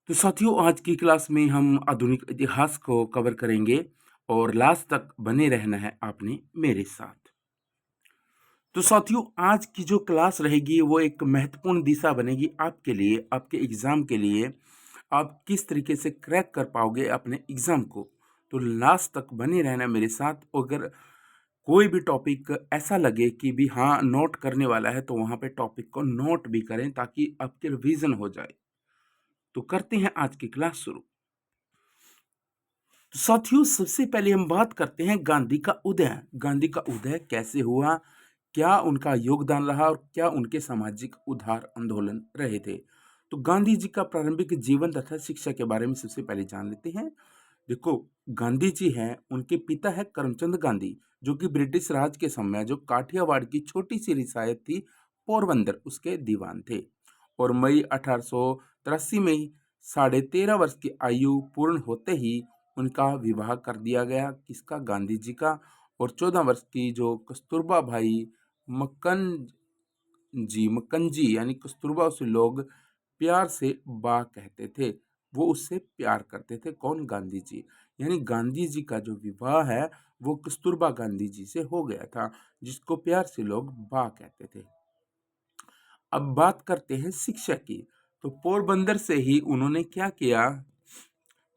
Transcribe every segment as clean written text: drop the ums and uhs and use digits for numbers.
तो साथियों आज की क्लास में हम आधुनिक इतिहास को कवर करेंगे और लास्ट तक बने रहना है आपने मेरे साथ। तो साथियों आज की जो क्लास रहेगी वो एक महत्वपूर्ण दिशा बनेगी आपके लिए, आपके एग्ज़ाम के लिए। आप किस तरीके से क्रैक कर पाओगे अपने एग्ज़ाम को। तो लास्ट तक बने रहना मेरे साथ। अगर कोई भी टॉपिक ऐसा लगे कि भी हाँ, नोट करने वाला है तो वहाँ पे टॉपिक को नोट भी करें ताकि आपके रिवीज़न हो जाए। तो करते हैं आज की क्लास शुरू। तो साथियों सबसे पहले हम बात करते हैं गांधी का उदय। गांधी का उदय कैसे हुआ, क्या उनका योगदान रहा और क्या उनके सामाजिक उद्धार आंदोलन रहे थे। तो गांधी जी का प्रारंभिक जीवन तथा शिक्षा के बारे में सबसे पहले जान लेते हैं। देखो, गांधी जी हैं, उनके पिता है करमचंद गांधी, जो कि ब्रिटिश राज के समय जो काठियावाड़ की छोटी सी रियासत थी पोरबंदर, उसके दीवान थे। और मई 1883 में 13.5 वर्ष की आयु पूर्ण होते ही उनका विवाह कर दिया गया। किसका? गांधी जी का। और 14 वर्ष की जो कस्तूरबा भाई मक्कन मक्कनजी यानी कस्तूरबा, उसे लोग प्यार से बा कहते थे। वो उससे प्यार करते थे। कौन? गांधी जी। यानी गांधी जी का जो विवाह है वो कस्तूरबा गांधी जी से हो गया था, जिसको प्यार से लोग बा कहते थे। अब बात करते हैं शिक्षा की। तो पोरबंदर से ही उन्होंने क्या किया?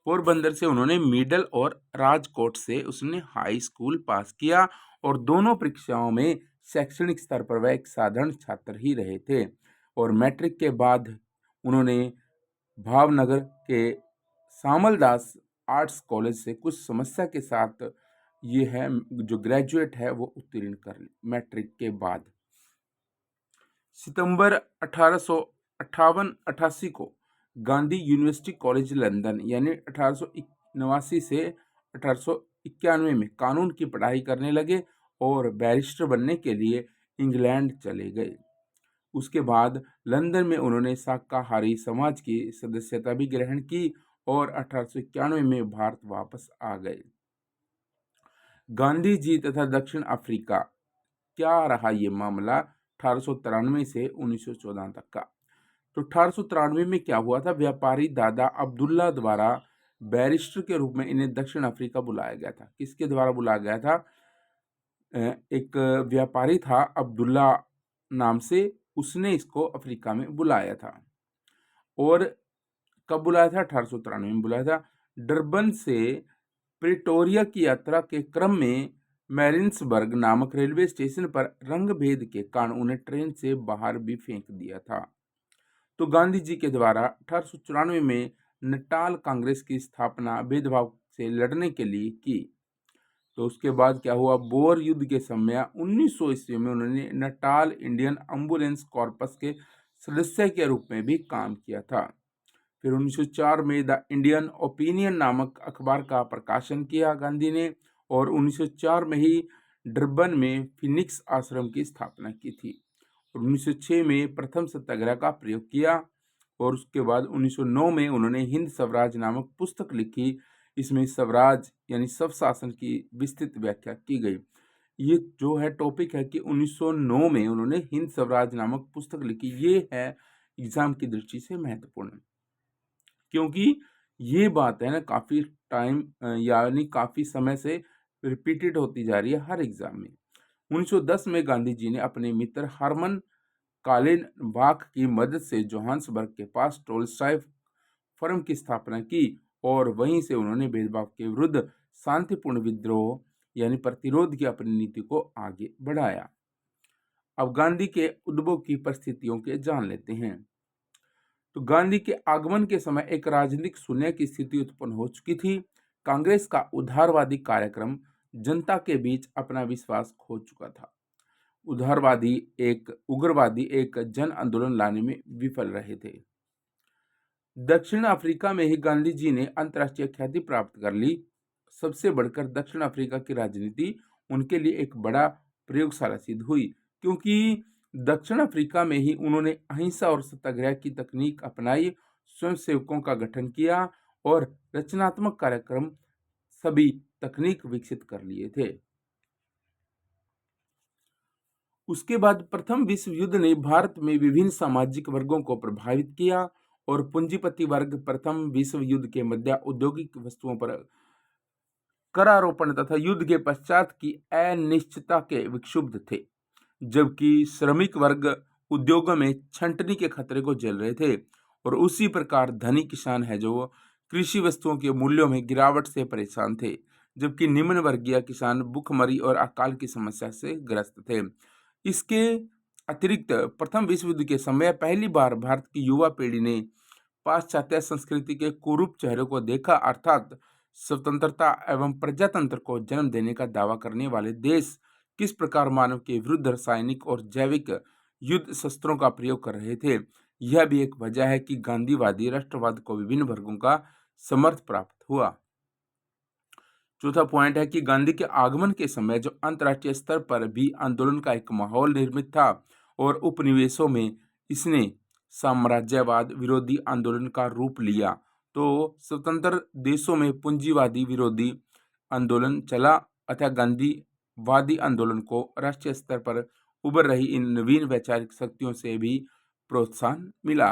पोरबंदर से उन्होंने मिडिल और राजकोट से उसने हाई स्कूल पास किया और दोनों परीक्षाओं में शैक्षणिक स्तर पर वह एक साधारण छात्र ही रहे थे। और मैट्रिक के बाद उन्होंने भावनगर के सामलदास आर्ट्स कॉलेज से कुछ समस्या के साथ ये है जो ग्रेजुएट है वो उत्तीर्ण कर ली मैट्रिक के बाद। सितंबर 1888 को गांधी यूनिवर्सिटी कॉलेज लंदन यानी 1889 से 1891 में कानून की पढ़ाई करने लगे और बैरिस्टर बनने के लिए इंग्लैंड चले गए। उसके बाद लंदन में उन्होंने शाकाहारी समाज की सदस्यता भी ग्रहण की और 1891 में भारत वापस आ गए। गांधी जी तथा दक्षिण अफ्रीका, क्या रहा ये मामला 1893 से 1914 तक का। तो 1893 में क्या हुआ था? व्यापारी दादा अब्दुल्ला द्वारा बैरिस्टर के रूप में इन्हें दक्षिण अफ्रीका बुलाया गया था। किसके द्वारा बुलाया गया था? एक व्यापारी था अब्दुल्ला नाम से, उसने इसको अफ्रीका में बुलाया था। और कब बुलाया था? 1893 में बुलाया था। डरबन से प्रिटोरिया की यात्रा के क्रम में मैरिन्सबर्ग नामक रेलवे स्टेशन पर रंगभेद के कारण उन्हें ट्रेन से बाहर भी फेंक दिया था। तो गांधी जी के द्वारा 1894 में नटाल कांग्रेस की स्थापना भेदभाव से लड़ने के लिए की। तो उसके बाद क्या हुआ? बोर युद्ध के समय 1900 ईस्वी में उन्होंने नटाल इंडियन एम्बुलेंस कॉर्पस के सदस्य के रूप में भी काम किया था। फिर 1904 में द इंडियन ओपिनियन नामक अखबार का प्रकाशन किया गांधी ने और 1904 में ही डरबन में फिनिक्स आश्रम की स्थापना की थी। और 1906 में प्रथम सत्याग्रह का प्रयोग किया और उसके बाद 1909 में उन्होंने हिंद स्वराज नामक पुस्तक लिखी। इसमें स्वराज यानी सब शासन की विस्तृत व्याख्या की गई। ये जो है टॉपिक है कि 1909 में उन्होंने हिंद स्वराज नामक पुस्तक लिखी। ये है एग्जाम की दृष्टि से महत्वपूर्ण, क्योंकि ये बात है ना काफ़ी टाइम यानी काफ़ी समय से रिपीटेड होती जा रही है हर एग्जाम में। 1910 में गांधी जी ने अपने मित्र हार्मन कालिन बाख की मदद से जोहान्सबर्ग के पास टोल्स्टॉय फर्म की स्थापना की और वहीं से उन्होंने भेदभाव के विरुद्ध शांतिपूर्ण विद्रोह यानी प्रतिरोध की अपनी नीति को आगे बढ़ाया। अब गांधी के उद्भव की परिस्थितियों के जान लेते हैं। तो गांधी के आगमन के समय एक राजनीतिक शून्य की स्थिति उत्पन्न हो चुकी थी। कांग्रेस का उदारवादी कार्यक्रम जनता के बीच अपना विश्वास खो चुका था। उग्रवादी एक जन आंदोलन लाने में विफल रहे थे। दक्षिण अफ्रीका में ही गांधी जी ने अंतर्राष्ट्रीय ख्याति प्राप्त कर ली। सबसे बढ़कर दक्षिण अफ्रीका की राजनीति उनके लिए एक बड़ा प्रयोगशाला सिद्ध हुई, क्योंकि दक्षिण अफ्रीका में ही उन्होंने अहिंसा और सत्याग्रह की तकनीक अपनाई, स्वयंसेवकों का गठन किया और रचनात्मक कार्यक्रम सभी तकनीक विकसित कर लिए थे। उसके बाद प्रथम विश्व युद्ध ने भारत में विभिन्न सामाजिक वर्गों को प्रभावित किया और पूंजीपति वर्ग प्रथम विश्व युद्ध के मध्य औद्योगिक वस्तुओं पर करारोपण तथा युद्ध के पश्चात की अनिश्चितता के विक्षुब्ध थे, जबकि श्रमिक वर्ग उद्योगों में छंटनी के खतरे को झेल रहे थे। और उसी प्रकार धनी किसान है जो कृषि वस्तुओं के मूल्यों में गिरावट से परेशान थे, जबकि निम्न वर्गीय किसान भूखमरी और अकाल की समस्या से ग्रस्त थे। इसके अतिरिक्त प्रथम विश्व युद्ध के समय पहली बार भारत की युवा पीढ़ी ने पाश्चात्य संस्कृति के कुरूप चेहरे को देखा, अर्थात स्वतंत्रता एवं प्रजातंत्र को जन्म देने का दावा करने वाले देश किस प्रकार मानव के विरुद्ध रासायनिक और जैविक युद्ध शस्त्रों का प्रयोग कर रहे थे। यह भी एक वजह है कि गांधीवादी राष्ट्रवाद को विभिन्न वर्गों का समर्थन प्राप्त हुआ। चौथा पॉइंट है कि गांधी के आगमन के समय जो अंतर्राष्ट्रीय स्तर पर भी आंदोलन का एक माहौल निर्मित था और उपनिवेशों में इसने साम्राज्यवाद विरोधी आंदोलन का रूप लिया, तो स्वतंत्र देशों में पूंजीवादी विरोधी आंदोलन चला। अतः गांधीवादी आंदोलन को राष्ट्रीय स्तर पर उभर रही इन नवीन वैचारिक शक्तियों से भी प्रोत्साहन मिला।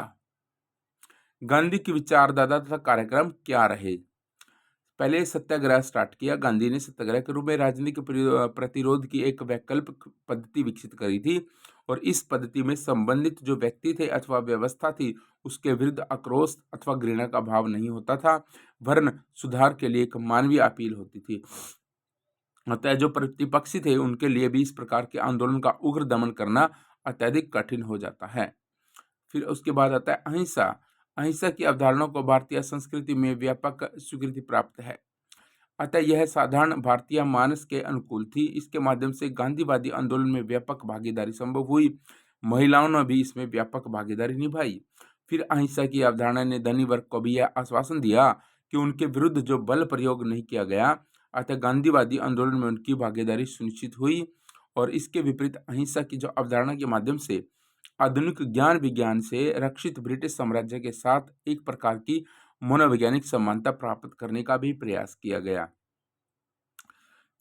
गांधी की विचारधारा तथा कार्यक्रम क्या रहे। पहले सत्याग्रह स्टार्ट किया। गांधी ने सत्याग्रह के रूप में राजनीतिक प्रतिरोध की एक वैकल्पिक पद्धति विकसित करी थी और इस पद्धति में संबंधित जो व्यक्ति थे अथवा व्यवस्था थी उसके विरुद्ध आक्रोश अथवा घृणा का भाव नहीं होता था, वरन सुधार के लिए एक मानवीय अपील होती थी। अतः जो प्रतिपक्षी थे उनके लिए भी इस प्रकार के आंदोलन का उग्र दमन करना अत्यधिक कठिन हो जाता है। फिर उसके बाद आता है अहिंसा। अहिंसा की अवधारणा को भारतीय संस्कृति में व्यापक स्वीकृति प्राप्त है, अतः यह साधारण भारतीय मानस के अनुकूल थी। इसके माध्यम से गांधीवादी आंदोलन में व्यापक भागीदारी संभव हुई। महिलाओं ने भी इसमें व्यापक भागीदारी निभाई। फिर अहिंसा की अवधारणा ने धनी वर्ग को भी यह आश्वासन दिया कि उनके विरुद्ध जो बल प्रयोग नहीं किया गया, अतः गांधीवादी आंदोलन में उनकी भागीदारी सुनिश्चित हुई। और इसके विपरीत अहिंसा की जो अवधारणा के माध्यम से आधुनिक ज्ञान विज्ञान से रक्षित ब्रिटिश साम्राज्य के साथ एक प्रकार की मनोवैज्ञानिक समानता प्राप्त करने का भी प्रयास किया गया।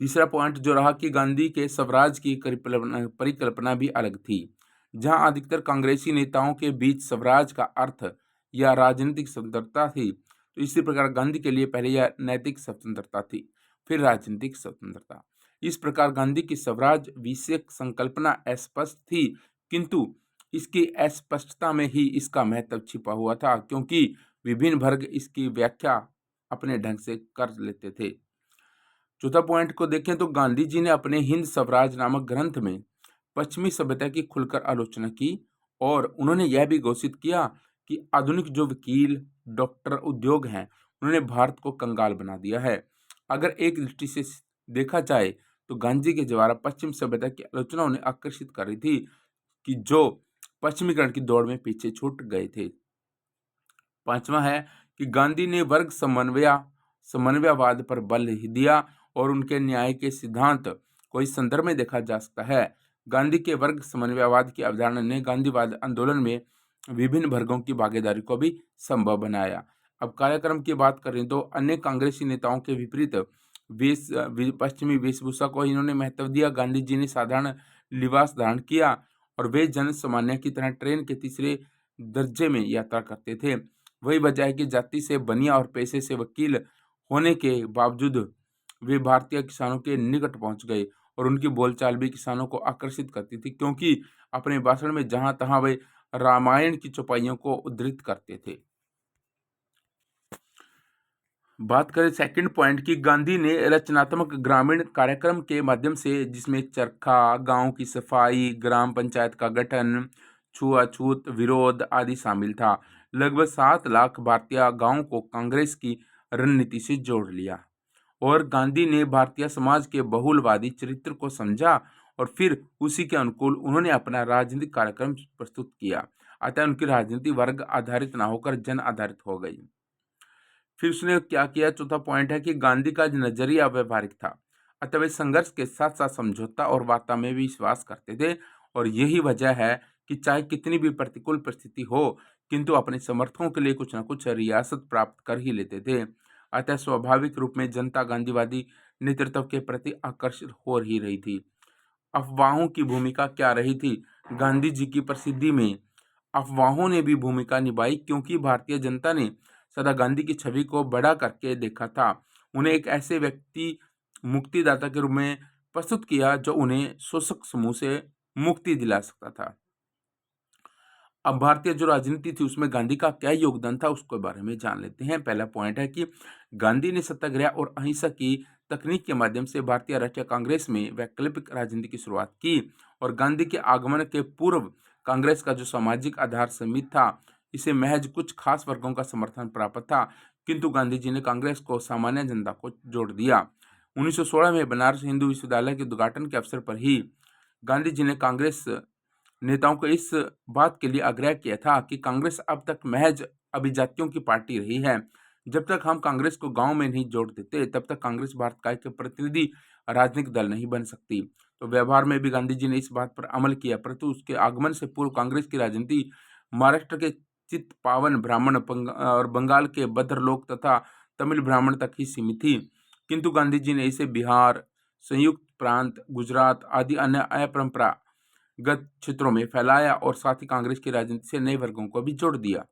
तीसरा पॉइंट जो रहा कि गांधी के स्वराज की परिकल्पना भी अलग थी। जहां अधिकतर कांग्रेसी नेताओं के बीच स्वराज का अर्थ या राजनीतिक स्वतंत्रता थी, तो इसी प्रकार गांधी के लिए पहले यह नैतिक स्वतंत्रता थी, फिर राजनीतिक स्वतंत्रता। इस प्रकार गांधी की स्वराज विषयक संकल्पना अस्पष्ट थी, किंतु इसकी अस्पष्टता में ही इसका महत्व छिपा हुआ था, क्योंकि विभिन्न वर्ग इसकी व्याख्या अपने ढंग से कर लेते थे। चौथा पॉइंट को देखें तो गांधी जी ने अपने हिंद स्वराज नामक ग्रंथ में पश्चिमी सभ्यता की खुलकर आलोचना की और उन्होंने यह भी घोषित किया कि आधुनिक जो वकील डॉक्टर उद्योग हैं उन्होंने भारत को कंगाल बना दिया है। अगर एक दृष्टि से देखा जाए तो गांधी के द्वारा पश्चिम सभ्यता की आलोचना उन्हें आकर्षित कर रही थी कि जो पश्चिमीकरण की दौड़ में पीछे छूट गए थे। पांचवा है कि गांधी ने वर्ग समन्वयवाद पर बल दिया और उनके न्याय के सिद्धांत को इस संदर्भ में देखा जा सकता है। गांधी के वर्ग समन्वयवाद की अवधारणा ने गांधीवाद आंदोलन में विभिन्न वर्गों की भागीदारी को भी संभव बनाया। अब कार्यक्रम की बात करें तो अन्य कांग्रेसी नेताओं के विपरीत पश्चिमी वेशभूषा को इन्होंने महत्व दिया। गांधी जी ने साधारण लिबास धारण किया और वे जन सामान्य की तरह ट्रेन के तीसरे दर्जे में यात्रा करते थे। वही वजह है कि जाति से बनिया और पेशे से वकील होने के बावजूद वे भारतीय किसानों के निकट पहुंच गए और उनकी बोलचाल भी किसानों को आकर्षित करती थी, क्योंकि अपने भाषण में जहां तहां वे रामायण की चौपाइयों को उद्धृत करते थे। बात करें सेकंड पॉइंट की, गांधी ने रचनात्मक ग्रामीण कार्यक्रम के माध्यम से, जिसमें चरखा, गांव की सफाई, ग्राम पंचायत का गठन, छुआछूत विरोध आदि शामिल था। लगभग 7 लाख भारतीय गांवों को कांग्रेस की रणनीति से जोड़ लिया और गांधी ने भारतीय समाज के बहुलवादी चरित्र को समझा और फिर उसी के अनुकूल उन्होंने अपना राजनीतिक कार्यक्रम प्रस्तुत किया। अतः उनकी राजनीति वर्ग आधारित न होकर जन आधारित हो गई। फिर उसने क्या किया, चौथा पॉइंट है कि गांधी का नजरिया व्यवहारिक था, अतः वे संघर्ष के साथ साथ समझौता और वार्ता में भी विश्वास करते थे और यही वजह है कि चाहे कितनी भी प्रतिकूल परिस्थिति हो, किंतु अपने समर्थकों के लिए कुछ न कुछ रियासत प्राप्त कर ही लेते थे। अतः स्वाभाविक रूप में जनता गांधीवादी नेतृत्व के प्रति आकर्षित हो ही रही थी। अफवाहों की भूमिका क्या रही थी गांधी जी की प्रसिद्धि में? अफवाहों ने भी भूमिका निभाई, क्योंकि भारतीय जनता ने सदा गांधी की छवि को बड़ा करके देखा था। उन्हें एक ऐसे व्यक्ति मुक्तिदाता के रूप में प्रस्तुत किया जो उन्हें शोषक समूह से मुक्ति दिला सकता था। अब भारतीय जो राजनीति थी उसमें गांधी का क्या योगदान था उसके बारे में जान लेते हैं। पहला पॉइंट है कि गांधी ने सत्याग्रह और अहिंसा की तकनीक के माध्यम से भारतीय राष्ट्रीय कांग्रेस में वैकल्पिक राजनीति की शुरुआत की, और गांधी के आगमन के पूर्व कांग्रेस का जो सामाजिक आधार सीमित था, इसे महज कुछ खास वर्गों का समर्थन प्राप्त था, किंतु गांधी जी ने कांग्रेस को सामान्य जनता को जोड़ दिया। 1916 में बनारस हिंदू विश्वविद्यालय के उद्घाटन के अवसर पर ही गांधी जी ने कांग्रेस नेताओं को इस बात के लिए आग्रह किया था कि कांग्रेस अब तक महज अभिजातियों की पार्टी रही है। जब तक हम कांग्रेस को गांव में नहीं जोड़ देते, तब तक कांग्रेस भारत का एक प्रतिनिधि राजनीतिक दल नहीं बन सकती। तो व्यवहार में भी गांधी जी ने इस बात पर अमल किया, परंतु उसके आगमन से पूर्व कांग्रेस की राजनीति महाराष्ट्र के चित्पावन ब्राह्मण और बंगाल के भद्रलोक तथा तमिल ब्राह्मण तक ही सीमित थी, किंतु गांधी जी ने इसे बिहार, संयुक्त प्रांत, गुजरात आदि अन्य अपरंपरागत क्षेत्रों में फैलाया और साथ ही कांग्रेस की राजनीति से नए वर्गों को भी जोड़ दिया।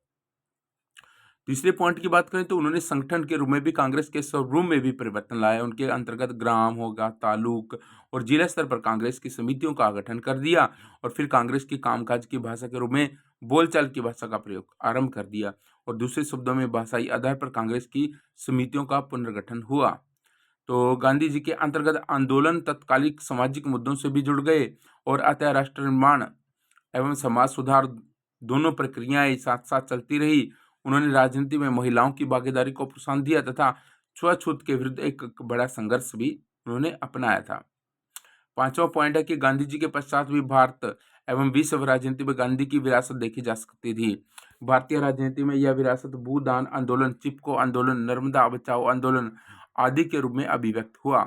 तीसरे पॉइंट की बात करें तो उन्होंने संगठन के रूप में भी कांग्रेस के स्वरूप में भी परिवर्तन लाया। उनके अंतर्गत ग्राम होगा, तालुक और जिला स्तर पर कांग्रेस की समितियों का गठन कर दिया, और फिर कांग्रेस की कामकाज की भाषा के रूप में बोलचाल की भाषा का प्रयोग आरंभ कर दिया, और दूसरे शब्दों में भाषाई आधार पर कांग्रेस की समितियों का पुनर्गठन हुआ। तो गांधी जी के अंतर्गत आंदोलन तत्कालिक सामाजिक मुद्दों से भी जुड़ गए, और अतः राष्ट्र निर्माण एवं समाज सुधार दोनों प्रक्रियाएं साथ साथ चलती रही। उन्होंने राजनीति में महिलाओं की भागीदारी को प्रोत्साहन दिया तथा छुआछूत के विरुद्ध एक बड़ा संघर्ष भी उन्होंने अपनाया था। पांचवा पॉइंट है कि गांधी जी के पश्चात भी भारत एवं विश्व राजनीति में गांधी की विरासत देखी जा सकती थी। भारतीय राजनीति में यह विरासत भूदान आंदोलन, चिपको आंदोलन, नर्मदा बचाओ आंदोलन आदि के रूप में अभिव्यक्त हुआ।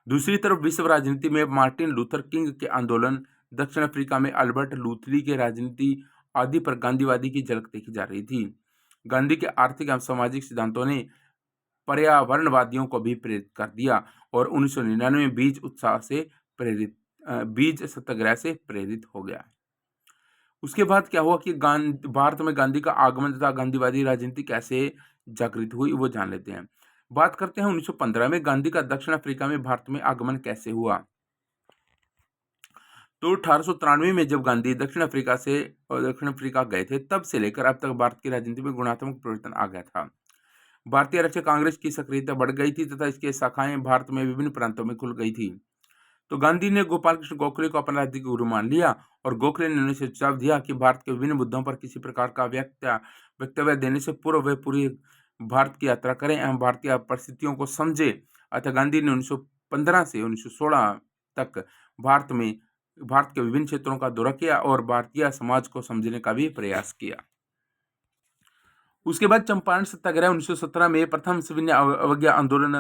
दूसरी तरफ विश्व राजनीति में मार्टिन लूथर किंग के आंदोलन, दक्षिण अफ्रीका में अल्बर्ट लूथली के राजनीति आदि पर गांधीवादी की झलक देखी जा रही थी। गांधी के आर्थिक एवं सामाजिक सिद्धांतों ने पर्यावरणवादियों को भी प्रेरित कर दिया, और 1999 में बीज सत्याग्रह से प्रेरित हो गया। उसके बाद क्या हुआ कि भारत में गांधी का आगमन तथा गांधीवादी राजनीति कैसे जागृत हुई वो जान लेते हैं। बात करते हैं 1915 में गांधी का दक्षिण अफ्रीका में भारत में आगमन कैसे हुआ। तो 1893 में जब गांधी दक्षिण अफ्रीका गए थे, तब से लेकर अब तक भारत की राजनीति में गुणात्मक परिवर्तन आ गया था। भारतीय राष्ट्रीय कांग्रेस की सक्रियता बढ़ गई थी तथा इसकी शाखाएं भारत में विभिन्न प्रांतों में खुल गई थी। तो गांधी ने गोपाल कृष्ण गोखले को अपना राजनीतिक गुरु मान लिया, और गोखले ने उन्हें सुझाव दिया कि भारत के विभिन्न मुद्दों पर किसी प्रकार का वक्तव्य देने से पूर्व वे पूरी भारत की यात्रा करें एवं भारतीय परिस्थितियों को समझे। अतः गांधी ने 1915 से 1916 तक भारत के विभिन्न क्षेत्रों का दौरा किया और भारतीय समाज को समझने का भी प्रयास किया। उसके बाद चंपारण सत्याग्रह 1917 में प्रथम सविनय अवज्ञा आंदोलन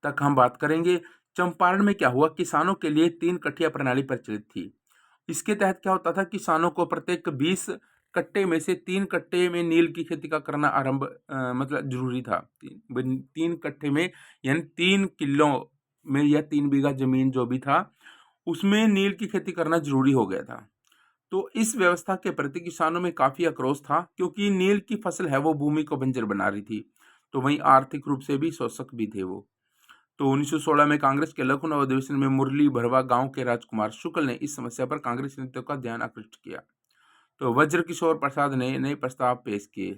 तक हम बात करेंगे। चंपारण में क्या हुआ, किसानों के लिए 3 कट्टिया प्रणाली प्रचलित थी। इसके तहत क्या होता था, किसानों को प्रत्येक 20 कट्टे में से 3 कट्टे में नील की खेती का करना मतलब जरूरी था। 3 कट्टे में यानी 3 किलो में या 3 बीघा जमीन जो भी था उसमें नील की खेती करना जरूरी हो गया था। तो इस व्यवस्था के प्रति किसानों में काफी आक्रोश था, क्योंकि नील की फसल है वो भूमि को बंजर बना रही थी, तो वहीं आर्थिक रूप से भी शोषक भी थे वो। तो 1916 में कांग्रेस के लखनऊ अधिवेशन में मुरली भरवा गांव के राजकुमार शुक्ल ने इस समस्या पर कांग्रेस नेताओं का ध्यान आकृष्ट किया। तो वज्र किशोर प्रसाद ने नए प्रस्ताव पेश किए।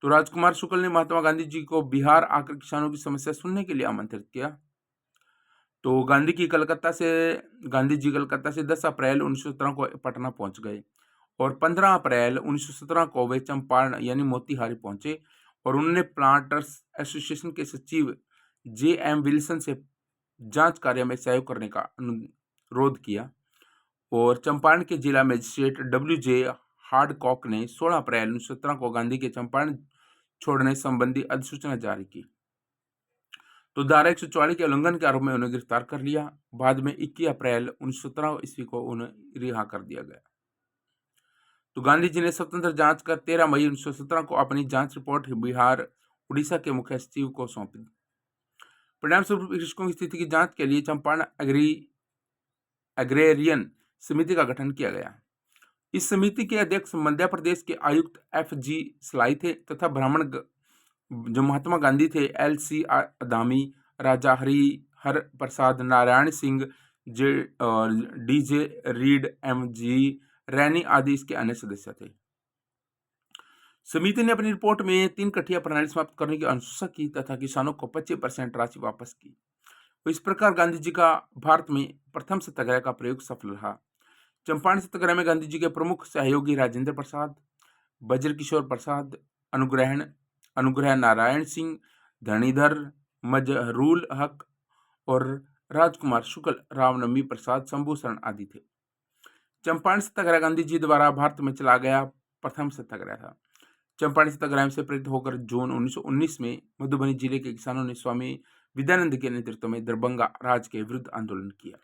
तो राजकुमार शुक्ल ने महात्मा गांधी जी को बिहार आकर किसानों की समस्या सुनने के लिए आमंत्रित किया। तो गांधी जी कलकत्ता से 10 अप्रैल 1917 को पटना पहुंच गए, और 15 अप्रैल 1917 को वे चंपारण यानी मोतिहारी पहुंचे, और उन्होंने प्लांटर्स एसोसिएशन के सचिव J.M. विल्सन से जांच कार्य में सहयोग करने का अनुरोध किया, और चंपारण के जिला मजिस्ट्रेट W.J. हार्डकॉक ने 16 अप्रैल 1917 को गांधी के चंपारण छोड़ने संबंधी अधिसूचना जारी की। तो धारा 144 के उल्लंघन के आरोप में उन्हें गिरफ्तार कर लिया। बाद में 21 अप्रैल 1917 ईस्वी को उन्हें रिहा कर दिया गया। तो गांधी जी ने स्वतंत्र जांच कर 13 मई 1917 को अपनी जांच रिपोर्ट बिहार उड़ीसा के मुख्य सचिव को सौंपी। परिणाम स्वरूप कृषकों की स्थिति की जांच के लिए चंपारण एग्रेरियन समिति का गठन किया गया। इस समिति के अध्यक्ष मध्य प्रदेश के आयुक्त FG सलाई थे तथा जो महात्मा गांधी थे LC Adami, Raja Harihar Prasad, Narayan Singh, DJ Reid, MG Rainy आदि इसके अन्य सदस्य थे। समिति ने अपनी रिपोर्ट में 3 कठिया प्रणाली समाप्त करने की अनुशंसा की तथा किसानों को 25% राशि वापस की। तो इस प्रकार गांधी जी का भारत में प्रथम सत्याग्रह का प्रयोग सफल रहा। चंपारण सत्याग्रह में गांधी जी के प्रमुख सहयोगी राजेंद्र प्रसाद, ब्रजकिशोर प्रसाद, अनुग्रह नारायण सिंह, धरणीधर, मजहरूल हक और राजकुमार शुक्ल, रामनवमी प्रसाद, शंभू शरण आदि थे। चंपारण सत्याग्रह गांधी जी द्वारा भारत में चला गया प्रथम सत्याग्रह था। चंपारण सत्याग्रह से प्रेरित होकर जून 1919 में मधुबनी जिले के किसानों ने स्वामी विद्यानंद के नेतृत्व में दरभंगा राज के विरुद्ध आंदोलन किया।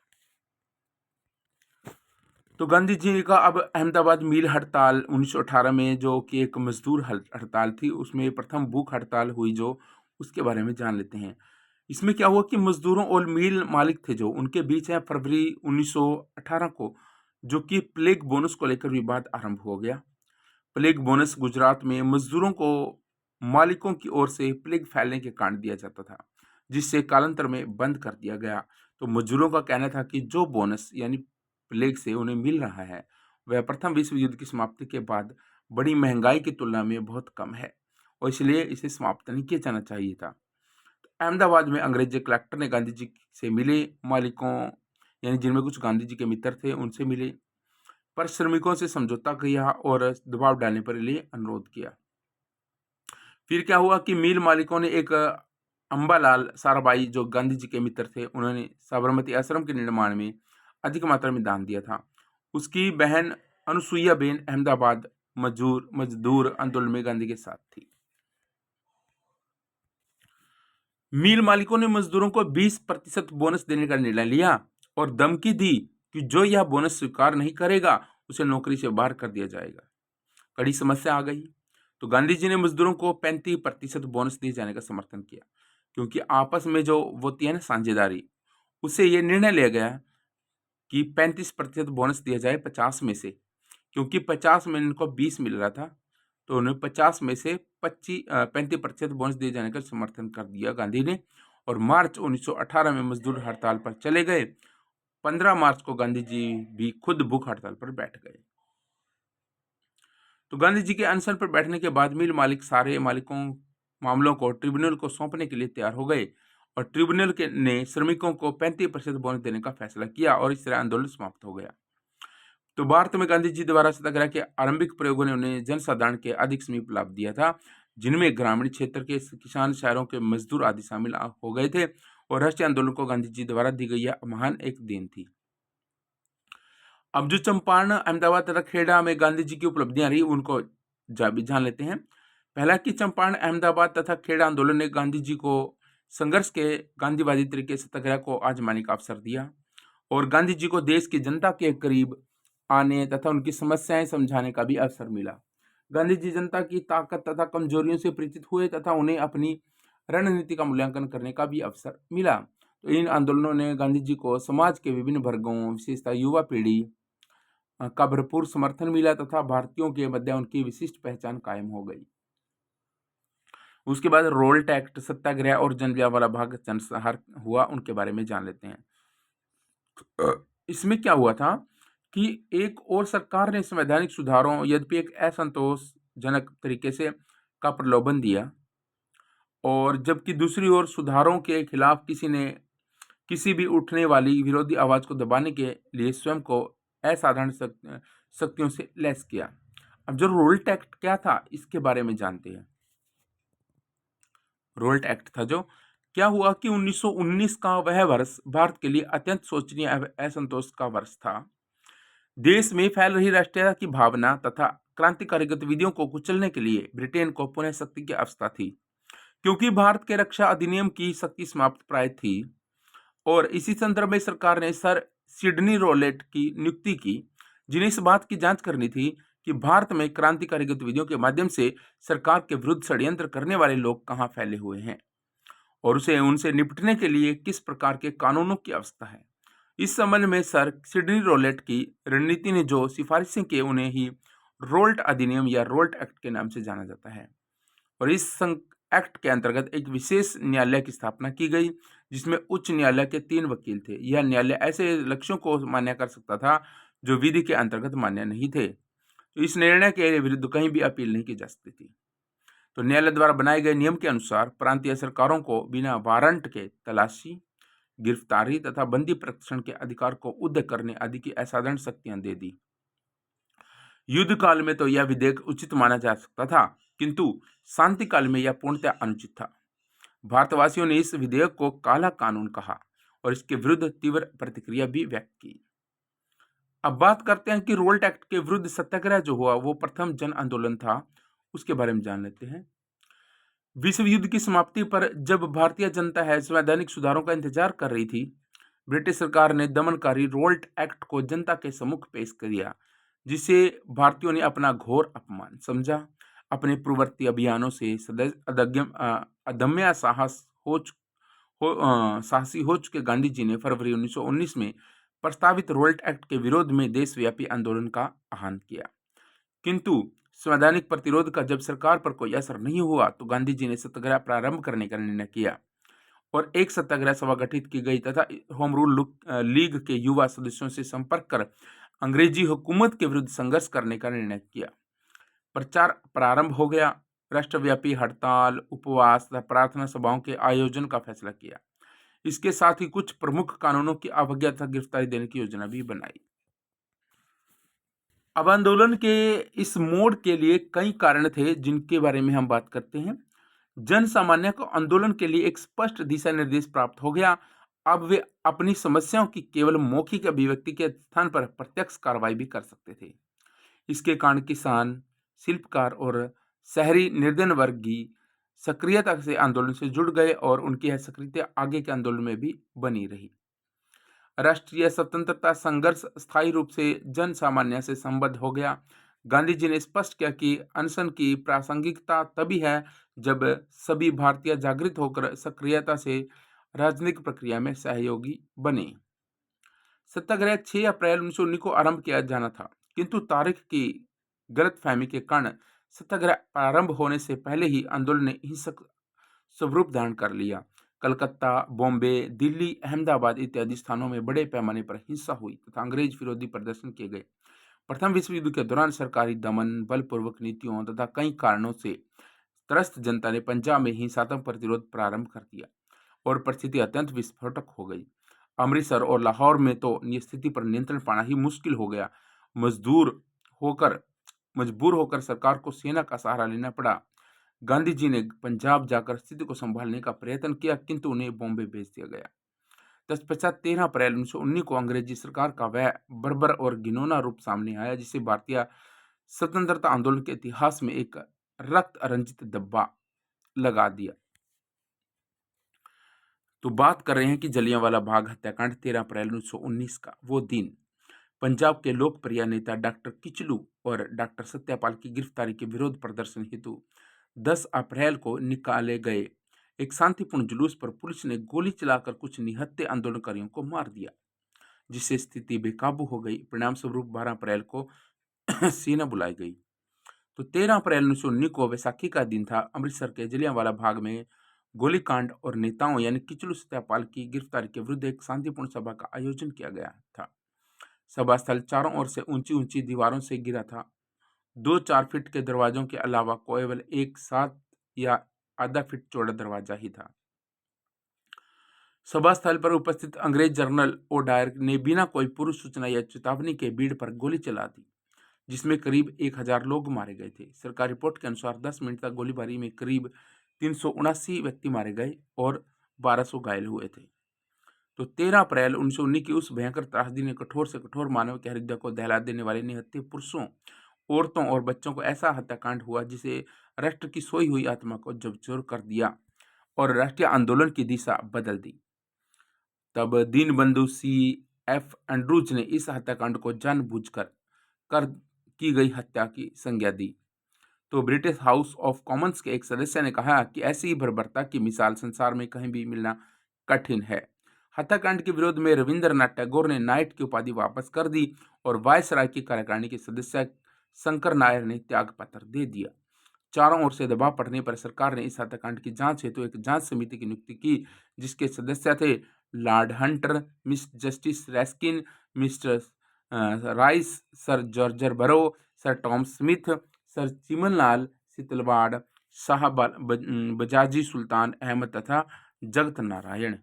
तो गांधी जी का अब अहमदाबाद मिल हड़ताल 1918 में, जो कि एक मजदूर हड़ताल थी, उसमें प्रथम भूख हड़ताल हुई, जो उसके बारे में जान लेते हैं। इसमें क्या हुआ कि मजदूरों और मिल मालिक थे जो उनके बीच है फरवरी 1918 को, जो कि प्लेग बोनस को लेकर विवाद आरंभ हो गया। प्लेग बोनस गुजरात में मजदूरों को मालिकों की ओर से प्लेग फैलने के कारण दिया जाता था, जिससे कालांतर में बंद कर दिया गया। तो मजदूरों का कहना था कि जो बोनस यानी प्लेग से उन्हें मिल रहा है वह प्रथम विश्व युद्ध की समाप्ति के बाद बड़ी महंगाई की तुलना में बहुत कम है और इसलिए इसे समाप्त नहीं किया जाना चाहिए था। तो अहमदाबाद में अंग्रेजी कलेक्टर ने गांधी जी से मिले मालिकों, यानी जिनमें कुछ गांधी जी के मित्र थे, उनसे मिले, पर श्रमिकों से समझौता किया और दबाव डालने पर लिए अनुरोध किया। फिर क्या हुआ कि मिल मालिकों ने एक अंबालाल साराभाई, जो गांधी जी के मित्र थे, उन्होंने साबरमती आश्रम के निर्माण में अधिक मात्रा में दान दिया था। उसकी बहन अनुसुईया बेन अहमदाबाद मजदूर आंदोलन में गांधी के साथ थी। मिल मालिकों ने मजदूरों को 20% बोनस देने का निर्णय लिया और धमकी दी कि जो यह बोनस स्वीकार नहीं करेगा उसे नौकरी से बाहर कर दिया जाएगा। कड़ी समस्या आ गई, तो गांधी जी ने मजदूरों को 35% बोनस दिए जाने का समर्थन किया, क्योंकि आपस में जो होती है ना साझेदारी, उससे यह निर्णय लिया गया कि 35% बोनस दिया जाए 50 में से, क्योंकि 50 में इनको 20 मिल रहा था, तो उन्हें 50 में से 35% बोनस दिए जाने का समर्थन कर दिया गांधी ने। और मार्च 1918 में मजदूर हड़ताल पर चले गए। 15 मार्च को गांधी जी भी खुद भूख हड़ताल पर बैठ गए। तो गांधी जी के अनशन पर बैठने के बाद मिल मालिक सारे मामलों को ट्रिब्यूनल को सौंपने के लिए तैयार हो गए और ट्रिब्यूनल ने श्रमिकों को 35% बोनस देने का फैसला किया और इस तरह आंदोलन समाप्त हो गया। तो भारत में गांधी जी द्वारा सत्याग्रह के आरंभिक प्रयोगों ने उन्हें जनसाधारण के अधिक समीप लाभ दिया था, जिनमें ग्रामीण क्षेत्र के किसान, शहरों के मजदूर आदि शामिल हो गए थे और राष्ट्रीय आंदोलन को गांधी जी द्वारा दी गई यह महान एक देन थी। अब जो चंपारण, अहमदाबाद तथा खेड़ा में गांधी जी की उपलब्धियां रही, उनको जान लेते हैं। पहला कि चंपारण, अहमदाबाद तथा खेड़ा आंदोलन ने गांधी जी को संघर्ष के गांधीवादी तरीके से सत्याग्रह को आजमाने का अवसर दिया और गांधी जी को देश की जनता के करीब आने तथा उनकी समस्याएं समझाने का भी अवसर मिला। गांधी जी जनता की ताकत तथा कमजोरियों से परिचित हुए तथा उन्हें अपनी रणनीति का मूल्यांकन करने का भी अवसर मिला। तो इन आंदोलनों ने गांधी जी को समाज के विभिन्न वर्गों, विशेषतः युवा पीढ़ी का भरपूर समर्थन मिला तथा भारतीयों के मध्य उनकी विशिष्ट पहचान कायम हो गई। उसके बाद रोल्ट एक्ट, सत्याग्रह और जलियांवाला बाग जनसंहार हुआ, उनके बारे में जान लेते हैं। इसमें क्या हुआ था कि एक और सरकार ने संवैधानिक सुधारों, यद्यपि एक असंतोषजनक तरीके से का प्रलोभन दिया, और जबकि दूसरी ओर सुधारों के खिलाफ किसी भी उठने वाली विरोधी आवाज को दबाने के लिए स्वयं को असाधारण शक्तियों से लैस किया। अब जो रोल्ट एक्ट क्या था, इसके बारे में जानते हैं। रोल्ट एक्ट था जो क्या हुआ कि 1919 का वह वर्ष भारत के लिए अत्यंत शोचनीय असंतोष का वर्ष था। देश में फैल रही राष्ट्रीयता की भावना तथा क्रांतिकारी गतिविधियों को कुचलने के लिए ब्रिटेन को पुनः शक्ति की आवश्यकता थी, क्योंकि भारत के रक्षा अधिनियम की शक्ति समाप्त प्राय थी। और इसी संदर्भ में सरकार ने सर सिडनी रोलेट की नियुक्ति की, जिन्हें इस बात की जांच करनी थी कि भारत में क्रांतिकारी गतिविधियों के माध्यम से सरकार के विरुद्ध षड्यंत्र करने वाले लोग कहाँ फैले हुए हैं और उनसे निपटने के लिए किस प्रकार के कानूनों की आवश्यकता है। इस संबंध में सर सिडनी रोलेट की रणनीति ने जो सिफारिशें की उन्हें ही रोल्ट अधिनियम या रोल्ट एक्ट के नाम से जाना जाता है। और इस एक्ट के अंतर्गत एक विशेष न्यायालय की स्थापना की गई जिसमें उच्च न्यायालय के 3 वकील थे। यह न्यायालय ऐसे लक्ष्यों को मान्य कर सकता था जो विधि के अंतर्गत मान्य नहीं थे। तो इस निर्णय के विरुद्ध कहीं भी अपील नहीं की जा सकती थी। तो न्यायालय द्वारा बनाए गए नियम के अनुसार प्रांतीय सरकारों को बिना वारंट के तलाशी, गिरफ्तारी तथा बंदी प्रदर्शन के अधिकार को उच्च करने आदि की असाधारण शक्तियां दे दी। युद्ध काल में तो यह विधेयक उचित माना जा सकता था, किंतु शांति काल में यह पूर्णतः अनुचित था। भारतवासियों ने इस विधेयक को काला कानून कहा और इसके विरुद्ध तीव्र प्रतिक्रिया भी व्यक्त की। अब बात करते हैं कि रोल्ट एक्ट के विरुद्ध सत्याग्रह जो हुआ वो प्रथम जन आंदोलन था, उसके बारे में जान लेते हैं। विश्व युद्ध की समाप्ति पर जब भारतीय जनता है संवैधानिक सुधारों का इंतजार कर रही थी, ब्रिटिश सरकार ने दमनकारी रोल्ट एक्ट को जनता के सम्मुख पेश किया, जिसे भारतीयों ने अपना घोर अपमान समझा। अपने पूर्ववर्ती अभियानों से अदम्य साहसी हो चुके गांधी जी ने फरवरी 1919 में प्रस्तावित रोल्ट एक्ट के विरोध में देशव्यापी आंदोलन का आह्वान किया, किंतु संवैधानिक प्रतिरोध का जब सरकार पर कोई असर नहीं हुआ तो गांधी जी ने सत्याग्रह प्रारंभ करने का निर्णय किया और एक सत्याग्रह सभा गठित की गई तथा होम रूल लीग के युवा सदस्यों से संपर्क कर अंग्रेजी हुकूमत के विरुद्ध संघर्ष करने का निर्णय किया। प्रचार प्रारंभ हो गया। राष्ट्रव्यापी हड़ताल, उपवास तथा प्रार्थना सभाओं के आयोजन का फैसला किया। इसके साथ ही कुछ प्रमुख कानूनों की अवज्ञा तथा गिरफ्तारी देने की योजना भी बनाई। अब आंदोलन के इस मोड़ के लिए कई कारण थे जिनके बारे में हम बात करते हैं। जन सामान्य को आंदोलन के लिए एक स्पष्ट दिशा निर्देश प्राप्त हो गया। अब वे अपनी समस्याओं की केवल मौखिक अभिव्यक्ति के स्थान पर प्रत्यक्ष कार्रवाई भी कर सकते थे। इसके कारण किसान, शिल्पकार और शहरी निर्धन वर्ग की सक्रियता से आंदोलन से जुड़ गए और उनकी यह सक्रियता आगे के आंदोलन में भी बनी रही। राष्ट्रीय स्वतंत्रता संघर्ष स्थायी रूप से जन सामान्य से संबद्ध हो गया। गांधी जी ने स्पष्ट किया कि अनशन की प्रासंगिकता तभी है जब सभी भारतीय जागृत होकर सक्रियता से राजनीतिक प्रक्रिया में सहयोगी बने। सत्याग्रह 6 अप्रैल 1919 को आरंभ किया जाना था, किंतु तारीख की गलतफहमी के कारण सत्याग्रह प्रारंभ होने से पहले ही आंदोलन ने हिंसक स्वरूप धारण कर लिया। कलकत्ता, बॉम्बे, दिल्ली, अहमदाबाद इत्यादि स्थानों में बड़े पैमाने पर हिंसा हुई तथा अंग्रेज विरोधी प्रदर्शन किए गए। प्रथम विश्व युद्ध के दौरान सरकारी दमन, बलपूर्वक नीतियों तथा कई कारणों से त्रस्त जनता ने पंजाब में हिंसात्मक प्रतिरोध प्रारंभ कर दिया और परिस्थिति अत्यंत विस्फोटक हो गई। अमृतसर और लाहौर में तो स्थिति पर नियंत्रण पाना ही मुश्किल हो गया। होकर मजबूर होकर सरकार को सेना का सहारा लेना पड़ा। गांधी जी ने पंजाब जाकर स्थिति को संभालने का प्रयत्न किया, किंतु उन्हें बॉम्बे भेज दिया गया। तत्पश्चात 13 अप्रैल 1919 को अंग्रेजी सरकार का वह बर्बर और घिनौना रूप सामने आया जिसे भारतीय स्वतंत्रता आंदोलन के इतिहास में एक रक्त रंजित धब्बा लगा दिया। तो बात कर रहे हैं कि जलियांवाला बाग हत्याकांड 13 अप्रैल 1919 का वो दिन पंजाब के लोकप्रिय नेता डॉक्टर किचलू और डॉक्टर सत्यपाल की गिरफ्तारी के विरोध प्रदर्शन हेतु 10 अप्रैल को निकाले गए एक शांतिपूर्ण जुलूस पर पुलिस ने गोली चलाकर कुछ निहत्थे आंदोलनकारियों को मार दिया, जिससे स्थिति बेकाबू हो गई। परिणाम स्वरूप 12 अप्रैल को सेना बुलाई गई। तो 13 अप्रैल 1919 को वैसाखी का दिन था। अमृतसर के जलियांवाला बाग में गोलीकांड और नेताओं यानी किचलू सत्यपाल की गिरफ्तारी के विरुद्ध एक शांतिपूर्ण सभा का आयोजन किया गया था। सभा स्थल चारों ओर से ऊंची ऊंची दीवारों से घिरा था। 2-4 फीट के दरवाजों के अलावा केवल एक 7 या आधा फीट चौड़ा दरवाजा ही था। सभा स्थल पर उपस्थित अंग्रेज जनरल ओडायर ने बिना कोई पूर्व सूचना या चेतावनी के भीड़ पर गोली चला दी, जिसमें करीब 1000 लोग मारे गए थे। सरकारी रिपोर्ट के अनुसार 10 मिनट तक गोलीबारी में करीब 379 व्यक्ति मारे गए और 1200 घायल हुए थे। तो 13 अप्रैल 1919 की उस भयंकर त्रासदी ने कठोर से कठोर मानव के हृदय को दहला देने वाले निहत्थे पुरुषों, औरतों और बच्चों को ऐसा हत्याकांड हुआ जिसे राष्ट्र की सोई हुई आत्मा को झकझोर कर दिया और राष्ट्रीय आंदोलन की दिशा बदल दी। तब दीनबंधु C.F. एंड्रूज ने इस हत्याकांड को जानबूझकर कर की गई हत्या की संज्ञा दी। तो ब्रिटिश हाउस ऑफ कॉमन्स के एक सदस्य ने कहा कि ऐसी ही बर्बरता की मिसाल संसार में कहीं भी मिलना कठिन है। हत्याकांड के विरोध में रविंद्रनाथ टैगोर ने नाइट की उपाधि वापस कर दी और वायसराय की कार्यकारिणी के सदस्य शंकर नायर ने त्याग पत्र दे दिया। चारों ओर से दबाव पड़ने पर सरकार ने इस हत्याकांड की जांच हेतु एक जांच समिति की नियुक्ति की, जिसके सदस्य थे lord Hunter, miss justice Raskin, mister Rice, sir George Barrow, sir Tom Smith, sir Chimanlal Setalvad, Shah बजाजी सुल्तान अहमद तथा जगत नारायण।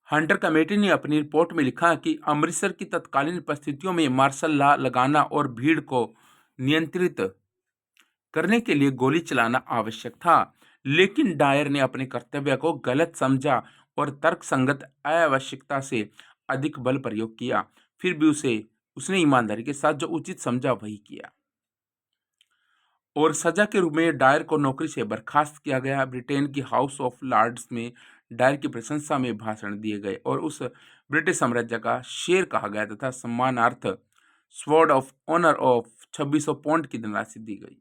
हंटर कमेटी ने अपनी रिपोर्ट में लिखा कि अमृतसर की तत्कालीन परिस्थितियों में मार्शल लॉ लगाना और भीड़ को नियंत्रित करने के लिए गोली चलाना आवश्यक था, लेकिन डायर ने अपने कर्तव्य को गलत समझा और तर्कसंगत आवश्यकता से अधिक बल प्रयोग किया। फिर भी उसने ईमानदारी के साथ जो उचित समझा वही किया और सजा के रूप में डायर को नौकरी से बर्खास्त किया गया। ब्रिटेन की हाउस ऑफ लॉर्ड्स में डायर की प्रशंसा में भाषण दिए गए और उस ब्रिटिश साम्राज्य का शेर कहा गया तथा सम्मानार्थ sword of honour of 2600 pound की धनराशि दी गई।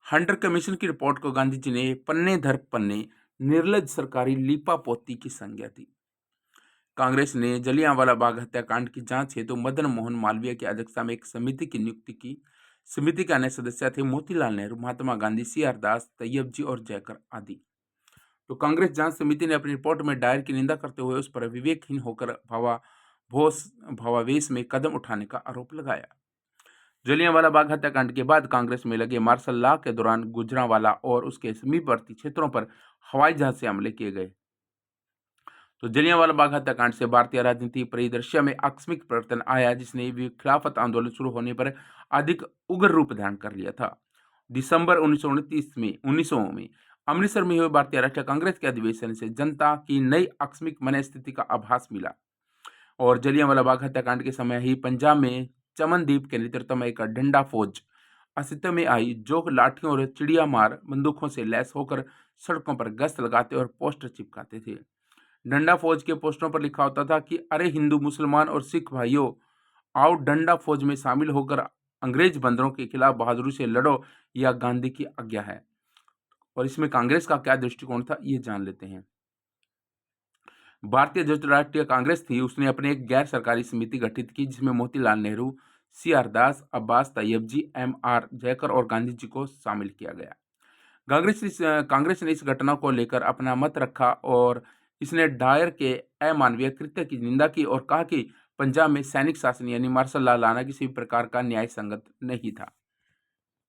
हंटर कमीशन की रिपोर्ट को गांधी जी ने पन्ने दर पन्ने निर्लज सरकारी लीपापोती की संज्ञा दी। कांग्रेस ने जलियांवाला बाग हत्याकांड की जांच हेतु मदन मोहन मालवीय की अध्यक्षता में एक समिति की नियुक्ति की। समिति के अन्य सदस्य थे मोतीलाल नेहरू, महात्मा गांधी, सी.आर. दास, तैयब जी और जयकर आदि। तो कांग्रेस जांच समिति ने अपनी रिपोर्ट में डायर की निंदा करते हुए उस पर विवेकहीन होकर भावावेश में कदम उठाने का आरोप लगाया। जलियांवाला बाग हत्याकांड के बाद कांग्रेस में लगे मार्शल लॉ के दौरान गुजरांवाला और उसके समीपवर्ती क्षेत्रों पर हवाई जहाज से हमले किए गए। तो जलियांवाला बाग हत्याकांड से भारतीय राजनीति परिदृश्य में आकस्मिक परिवर्तन आया, जिसने खिलाफत आंदोलन शुरू होने पर अधिक उग्र रूप धारण कर लिया था। दिसंबर 1900 में अमृतसर में हुए भारतीय राष्ट्रीय कांग्रेस के अधिवेशन से जनता की नई आकस्मिक मनस्थिति का आभास मिला और जलियांवाला बाग हत्याकांड के समय ही पंजाब में चमनदीप के नेतृत्व में एक डंडा फौज अस्तित्व में आई, जो लाठियों और चिड़िया मार बंदूकों से लैस होकर सड़कों पर गश्त लगाते और पोस्टर चिपकाते थे। डंडा फौज के पोस्टरों पर लिखा होता था कि अरे हिंदू, मुसलमान और सिख भाइयों, आओ डंडा फौज में शामिल होकर अंग्रेज बंदरों के खिलाफ बहादुरी से लड़ो, यह गांधी की आज्ञा है। और इसमें कांग्रेस का क्या दृष्टिकोण था, ये जान लेते हैं। भारतीय जो राष्ट्रीय कांग्रेस थी, उसने अपने एक गैर सरकारी समिति गठित की, जिसमें मोतीलाल नेहरू, सी.आर. दास, अब्बास तैयब जी, M.R. जयकर और गांधी जी को शामिल किया गया। कांग्रेस ने इस घटना को लेकर अपना मत रखा और इसने डायर के अमानवीय कृत्य की निंदा की और कहा कि पंजाब में सैनिक शासन यानी मार्शल लॉ लाना किसी भी प्रकार का न्याय संगत नहीं था।